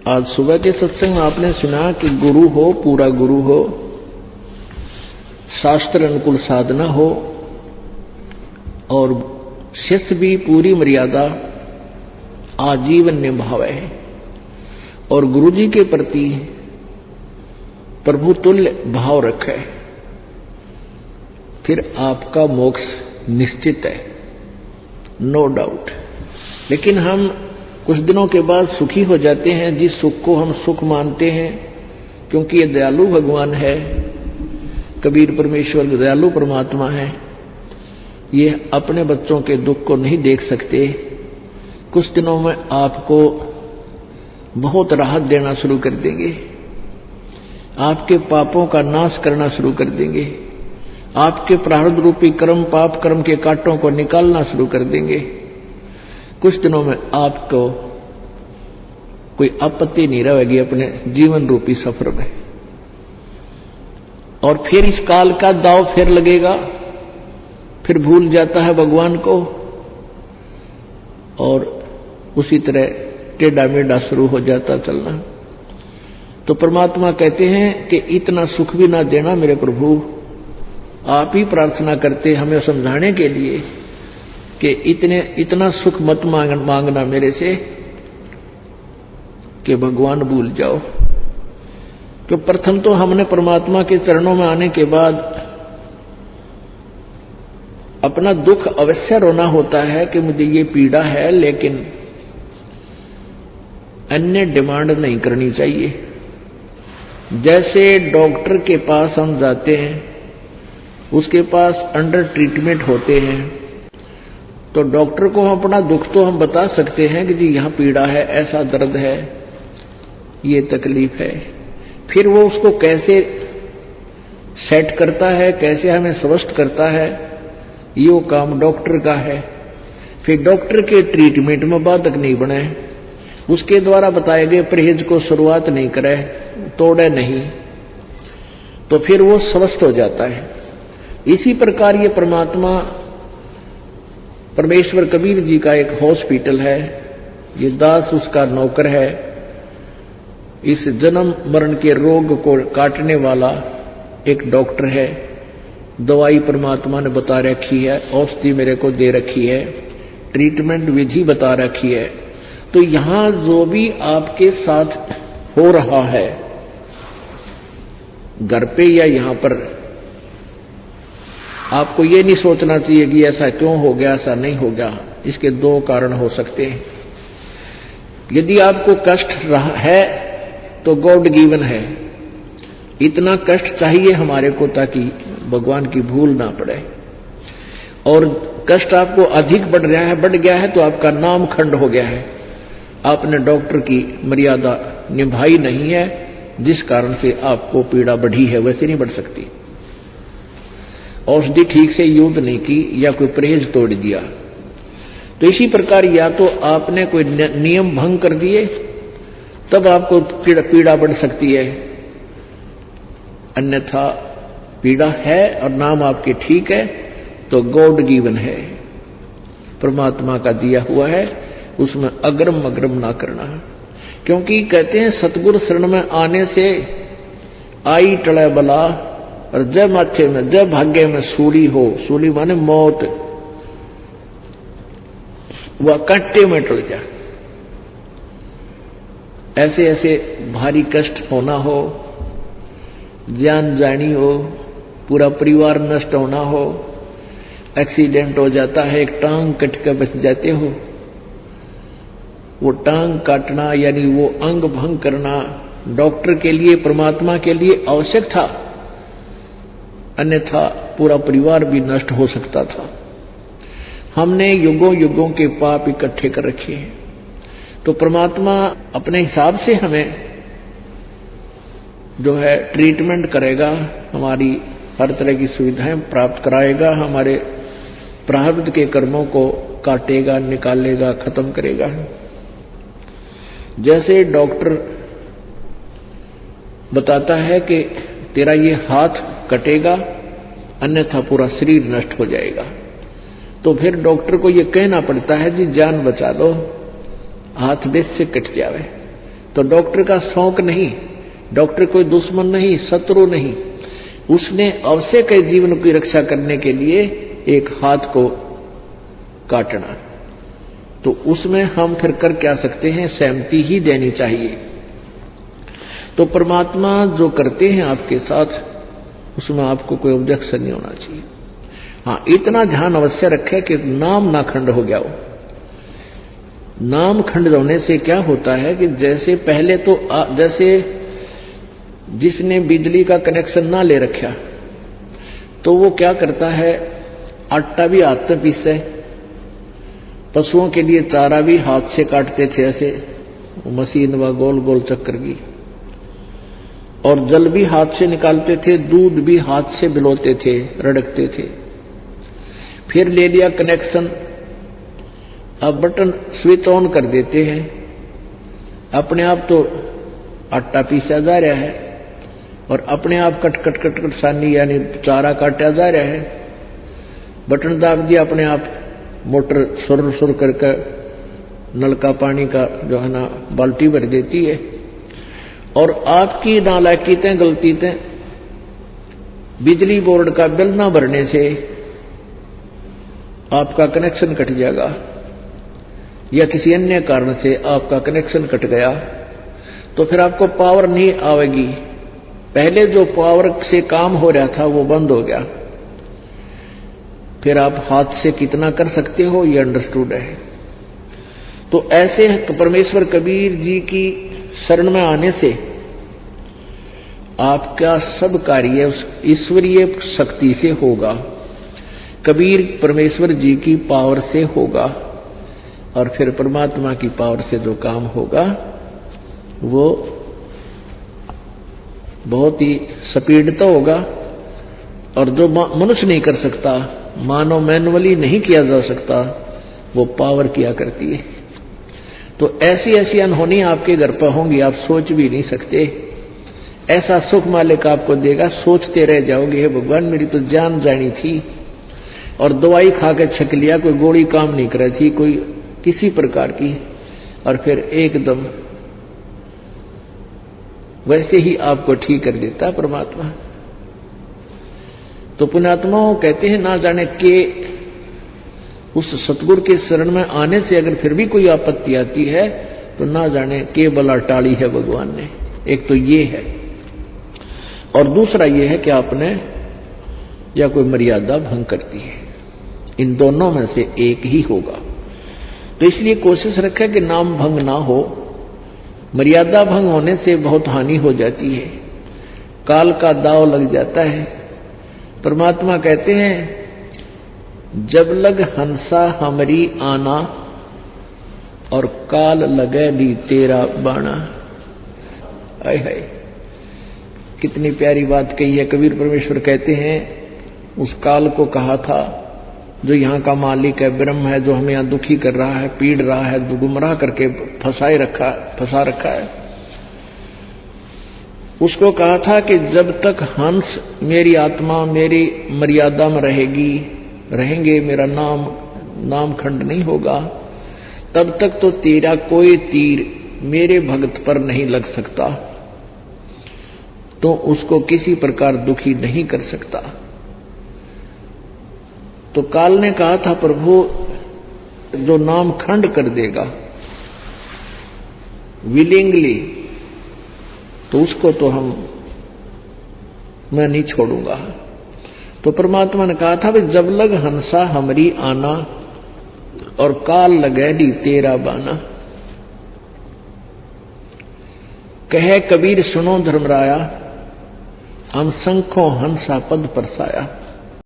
आज सुबह के सत्संग में आपने सुना कि गुरु हो, पूरा गुरु हो, शास्त्र अनुकूल साधना हो और शिष्य भी पूरी मर्यादा आजीवन निभावे और गुरु जी के प्रति प्रभु तुल्य भाव रखे, फिर आपका मोक्ष निश्चित है, नो डाउट। लेकिन हम कुछ दिनों के बाद सुखी हो जाते हैं, जिस सुख को हम सुख मानते हैं, क्योंकि ये दयालु भगवान है, कबीर परमेश्वर दयालु परमात्मा है। ये अपने बच्चों के दुख को नहीं देख सकते। कुछ दिनों में आपको बहुत राहत देना शुरू कर देंगे, आपके पापों का नाश करना शुरू कर देंगे, आपके प्रारब्ध रूपी कर्म पाप कर्म के कांटों को निकालना शुरू कर देंगे। कुछ दिनों में आपको कोई आपत्ति नहीं रहेगी अपने जीवन रूपी सफर में, और फिर इस काल का दाव फिर लगेगा, फिर भूल जाता है भगवान को और उसी तरह टेढ़ा मेढ़ा शुरू हो जाता चलना। तो परमात्मा कहते हैं कि इतना सुख भी ना देना मेरे प्रभु। आप ही प्रार्थना करते हमें समझाने के लिए कि इतना सुख मत मांगना मेरे से कि भगवान भूल जाओ। तो प्रथम तो हमने परमात्मा के चरणों में आने के बाद अपना दुख अवश्य रोना होता है कि मुझे ये पीड़ा है, लेकिन अन्य डिमांड नहीं करनी चाहिए। जैसे डॉक्टर के पास हम जाते हैं, उसके पास अंडर ट्रीटमेंट होते हैं, तो डॉक्टर को अपना दुख तो हम बता सकते हैं कि जी यहां पीड़ा है, ऐसा दर्द है, ये तकलीफ है। फिर वो उसको कैसे सेट करता है, कैसे हमें स्वस्थ करता है, ये काम डॉक्टर का है। फिर डॉक्टर के ट्रीटमेंट में बाधक नहीं बने, उसके द्वारा बताए गए परहेज को शुरुआत नहीं करे, तोड़े नहीं, तो फिर वो स्वस्थ हो जाता है। इसी प्रकार ये परमात्मा परमेश्वर कबीर जी का एक हॉस्पिटल है, ये दास उसका नौकर है। इस जन्म मरण के रोग को काटने वाला एक डॉक्टर है। दवाई परमात्मा ने बता रखी है, औषधि मेरे को दे रखी है, ट्रीटमेंट विधि बता रखी है। तो यहां जो भी आपके साथ हो रहा है, घर पे या यहां पर, आपको ये नहीं सोचना चाहिए कि ऐसा क्यों हो गया, ऐसा नहीं हो गया। इसके दो कारण हो सकते हैं। यदि आपको कष्ट रहा है तो गॉड गिवन है, इतना कष्ट चाहिए हमारे को ताकि भगवान की भूल ना पड़े। और कष्ट आपको अधिक बढ़ गया है तो आपका नाम खंड हो गया है, आपने डॉक्टर की मर्यादा निभाई नहीं है, जिस कारण से आपको पीड़ा बढ़ी है। वैसे नहीं बढ़ सकती। औषधि ठीक से यूज नहीं की या कोई परहेज तोड़ दिया। तो इसी प्रकार या तो आपने कोई नियम भंग कर दिए, तब आपको पीड़ा बढ़ सकती है, अन्यथा पीड़ा है और नाम आपके ठीक है तो गॉड गिवन है, परमात्मा का दिया हुआ है, उसमें अग्रम अग्रम ना करना। क्योंकि कहते हैं सतगुरु शरण में आने से आई टले बला, और जब माथे में जब भाग्य में सूली हो, सूली माने मौत, वह कांटे में टल जा। ऐसे ऐसे भारी कष्ट होना हो, जान जानी हो, पूरा परिवार नष्ट होना हो, एक्सीडेंट हो जाता है, एक टांग कट कर बच जाते हो, वो टांग काटना यानी वो अंग भंग करना डॉक्टर के लिए परमात्मा के लिए आवश्यक था, अन्यथा पूरा परिवार भी नष्ट हो सकता था। हमने युगों युगों के पाप इकट्ठे कर रखे हैं, तो परमात्मा अपने हिसाब से हमें जो है ट्रीटमेंट करेगा, हमारी हर तरह की सुविधाएं प्राप्त कराएगा, हमारे प्रारब्ध के कर्मों को काटेगा, निकालेगा, खत्म करेगा। जैसे डॉक्टर बताता है कि तेरा ये हाथ कटेगा, अन्यथा पूरा शरीर नष्ट हो जाएगा, तो फिर डॉक्टर को ये कहना पड़ता है जी जान बचा लो, हाथ बेस से कट जावे, तो डॉक्टर का शौक नहीं, डॉक्टर कोई दुश्मन नहीं, शत्रु नहीं, उसने अवश्य के जीवन की रक्षा करने के लिए एक हाथ को काटना। तो उसमें हम फिर कर क्या सकते हैं, सहमति ही देनी चाहिए। तो परमात्मा जो करते हैं आपके साथ, उसमें आपको कोई ऑब्जेक्शन नहीं होना चाहिए। हाँ, इतना ध्यान अवश्य रखें कि नाम ना खंड हो गया हो। नाम खंड होने से क्या होता है कि जैसे पहले तो जैसे जिसने बिजली का कनेक्शन ना ले रखा, तो वो क्या करता है, आटा भी हाथ से पीसे, पशुओं के लिए चारा भी हाथ से काटते थे, ऐसे मशीन व गोल गोल चक्कर की, और जल भी हाथ से निकालते थे, दूध भी हाथ से बिलोते थे, रड़कते थे। फिर ले लिया कनेक्शन, अब बटन स्विच ऑन कर देते हैं, अपने आप तो आटा पीसा जा रहा है और अपने आप कट कट कट कट सानी यानी चारा काटा जा रहा है। बटन दाब दिया, अपने आप मोटर सुर सुर करके नलका पानी का जो है ना बाल्टी भर देती है। और आपकी नालायकीतें गलतीतें, बिजली बोर्ड का बिल ना भरने से आपका कनेक्शन कट जाएगा, या किसी अन्य कारण से आपका कनेक्शन कट गया, तो फिर आपको पावर नहीं आएगी। पहले जो पावर से काम हो रहा था वो बंद हो गया, फिर आप हाथ से कितना कर सकते हो ये अंडरस्टूड है। तो ऐसे तो परमेश्वर कबीर जी की शरण में आने से आपका सब कार्य उस ईश्वरीय शक्ति से होगा, कबीर परमेश्वर जी की पावर से होगा, और फिर परमात्मा की पावर से जो काम होगा वो बहुत ही स्पीड तो होगा, और जो मनुष्य नहीं कर सकता, मानव मैनुअली नहीं किया जा सकता, वो पावर किया करती है। तो ऐसी ऐसी अनहोनी आपके घर पर होंगी, आप सोच भी नहीं सकते। ऐसा सुख मालिक आपको देगा, सोचते रह जाओगे, हे भगवान मेरी तो जान जानी थी, और दवाई खा के छक लिया, कोई गोली काम नहीं कर रही थी, कोई किसी प्रकार की, और फिर एकदम वैसे ही आपको ठीक कर देता परमात्मा। तो पुण्यात्माओं कहते हैं, ना जाने के उस सतगुरु के शरण में आने से अगर फिर भी कोई आपत्ति आती है, तो ना जाने के बला टाली है भगवान ने। एक तो ये है, और दूसरा ये है कि आपने या कोई मर्यादा भंग करती है। इन दोनों में से एक ही होगा। तो इसलिए कोशिश रखें कि नाम भंग ना हो। मर्यादा भंग होने से बहुत हानि हो जाती है, काल का दाव लग जाता है। परमात्मा कहते हैं, जब लग हंसा हमरी आना, और काल लगे भी तेरा बाणा। आय हाय, कितनी प्यारी बात कही है। कबीर परमेश्वर कहते हैं, उस काल को कहा था जो यहाँ का मालिक है, ब्रह्म है, जो हमें यहाँ दुखी कर रहा है, पीड़ रहा है, गुमराह करके फंसा रखा है, उसको कहा था कि जब तक हंस मेरी आत्मा मेरी मर्यादा में रहेंगे, मेरा नाम खंड नहीं होगा, तब तक तो तेरा कोई तीर मेरे भक्त पर नहीं लग सकता, तो उसको किसी प्रकार दुखी नहीं कर सकता। तो काल ने कहा था, प्रभु जो नाम खंड कर देगा विलिंगली, तो उसको तो मैं नहीं छोड़ूंगा। तो परमात्मा ने कहा था, जब लग हंसा हमरी आना, और काल लगैडी तेरा बाना। कहे कबीर सुनो धर्मराया, हम शंखों हंसा पद परसाया।